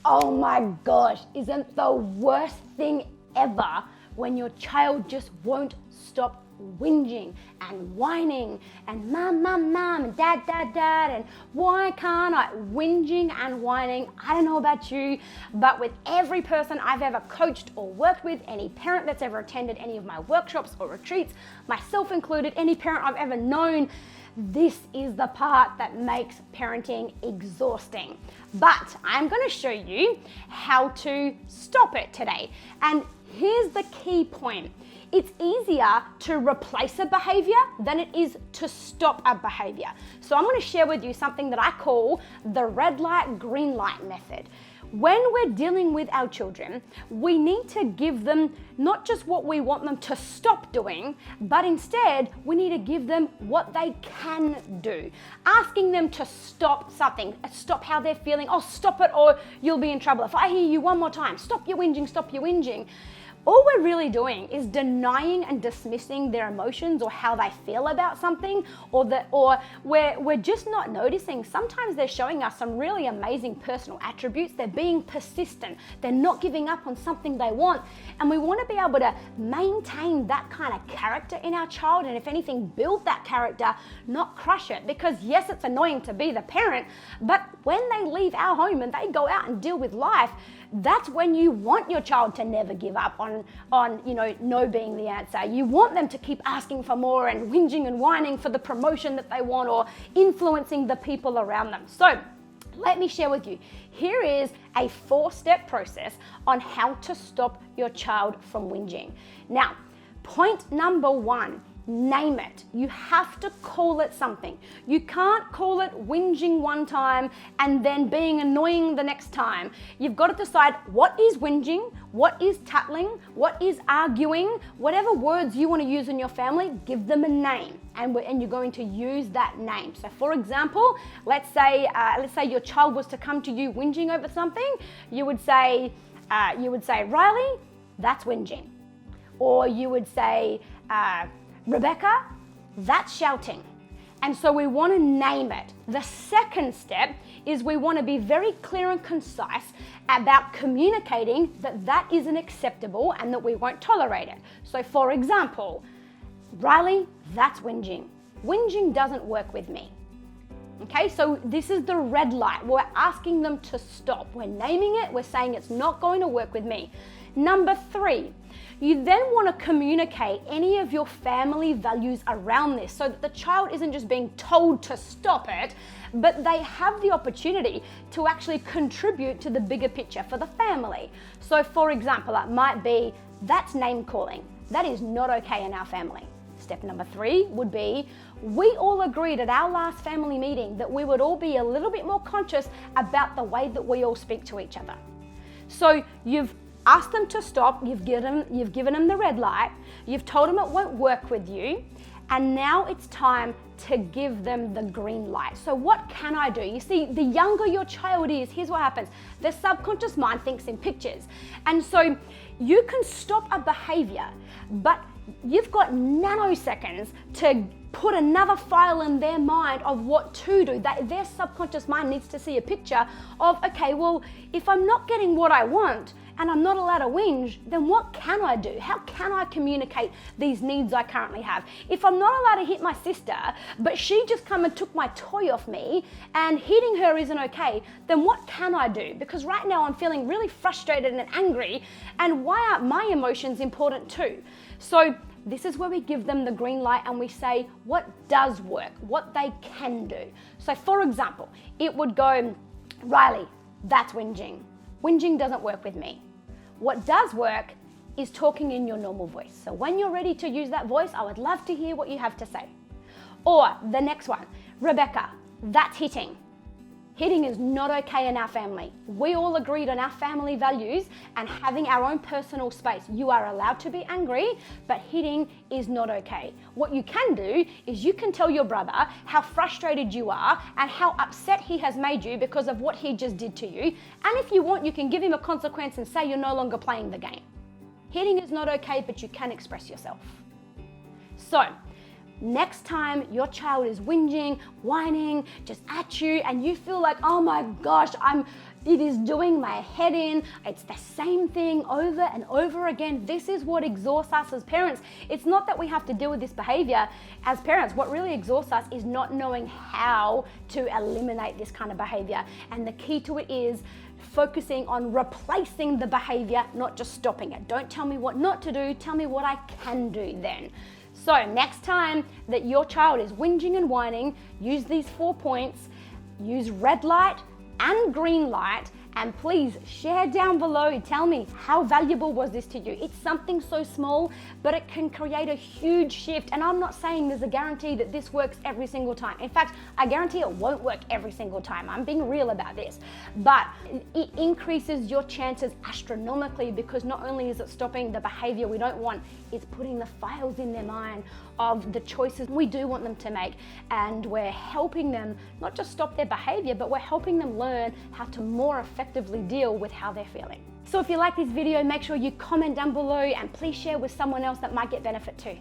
Oh my gosh, isn't the worst thing ever when your child just won't stop whinging and whining and mum, and dad, and why can't I? Whinging and whining. I don't know about you, but with every person I've ever coached or worked with, any parent that's ever attended any of my workshops or retreats, myself included, any parent I've ever known, this is the part that makes parenting exhausting. But I'm going to show you how to stop it today. And here's the key point. It's easier to replace a behavior than it is to stop a behavior. So I'm going to share with you something that I call the red light, green light method. When we're dealing with our children, we need to give them not just what we want them to stop doing, but instead we need to give them what they can do. Asking them to stop something, stop how they're feeling, oh, stop it or you'll be in trouble. If I hear you one more time, stop your whinging, stop your whinging. All we're really doing is denying and dismissing their emotions or how they feel about something, or we're just not noticing. Sometimes they're showing us some really amazing personal attributes. They're being persistent. They're not giving up on something they want. And we want to be able to maintain that kind of character in our child, and if anything, build that character, not crush it. Because yes, it's annoying to be the parent, but when they leave our home and they go out and deal with life, that's when you want your child to never give up on no being the answer. You want them to keep asking for more and whinging and whining for the promotion that they want or influencing the people around them. So let me share with you. Here is a 4-step process on how to stop your child from whinging. Now, point number 1. Name it. You have to call it something. You can't call it whinging one time and then being annoying the next time. You've got to decide what is whinging, what is tattling, what is arguing, whatever words you want to use in your family, give them a name. And you're going to use that name. So for example, let's say your child was to come to you whinging over something, you would say, Riley, that's whinging. Or you would say, Rebecca, that's shouting. And so we want to name it. The second step is we want to be very clear and concise about communicating that that isn't acceptable and that we won't tolerate it. So for example, Riley, that's whinging. Whinging doesn't work with me. Okay, so this is the red light. We're asking them to stop. We're naming it. We're saying it's not going to work with me. Number 3, you then want to communicate any of your family values around this so that the child isn't just being told to stop it, but they have the opportunity to actually contribute to the bigger picture for the family. So for example, it might be, that's name calling. That is not okay in our family. Step number 3 would be, we all agreed at our last family meeting that we would all be a little bit more conscious about the way that we all speak to each other. So you've asked them to stop, you've given them the red light, you've told them it won't work with you, and now it's time to give them the green light. So what can I do? You see, the younger your child is, here's what happens. Their subconscious mind thinks in pictures. And so you can stop a behavior, but you've got nanoseconds to put another file in their mind of what to do. Their subconscious mind needs to see a picture of, okay, well, if I'm not getting what I want and I'm not allowed to whinge, then what can I do? How can I communicate these needs I currently have? If I'm not allowed to hit my sister, but she just come and took my toy off me and hitting her isn't okay, then what can I do? Because right now I'm feeling really frustrated and angry, and why aren't my emotions important too? So this is where we give them the green light and we say what does work, what they can do. So for example, it would go, Riley, that's whinging. Whinging doesn't work with me. What does work is talking in your normal voice. So when you're ready to use that voice, I would love to hear what you have to say. Or the next one, Rebecca, that's hitting. Hitting is not okay in our family. We all agreed on our family values and having our own personal space. You are allowed to be angry, but hitting is not okay. What you can do is you can tell your brother how frustrated you are and how upset he has made you because of what he just did to you. And if you want, you can give him a consequence and say you're no longer playing the game. Hitting is not okay, but you can express yourself. So, next time your child is whinging, whining, just at you, and you feel like, oh my gosh, It is doing my head in. It's the same thing over and over again. This is what exhausts us as parents. It's not that we have to deal with this behavior as parents. What really exhausts us is not knowing how to eliminate this kind of behavior. And the key to it is focusing on replacing the behavior, not just stopping it. Don't tell me what not to do, tell me what I can do then. So next time that your child is whinging and whining, use these 4 points, use red light and green light, and please share down below. Tell me, how valuable was this to you? It's something so small, but it can create a huge shift. And I'm not saying there's a guarantee that this works every single time. In fact, I guarantee it won't work every single time. I'm being real about this. But it increases your chances astronomically, because not only is it stopping the behavior we don't want, it's putting the files in their mind of the choices we do want them to make. And we're helping them not just stop their behavior, but we're helping them learn how to more effectively deal with how they're feeling. So if you like this video, make sure you comment down below and please share with someone else that might get benefit too.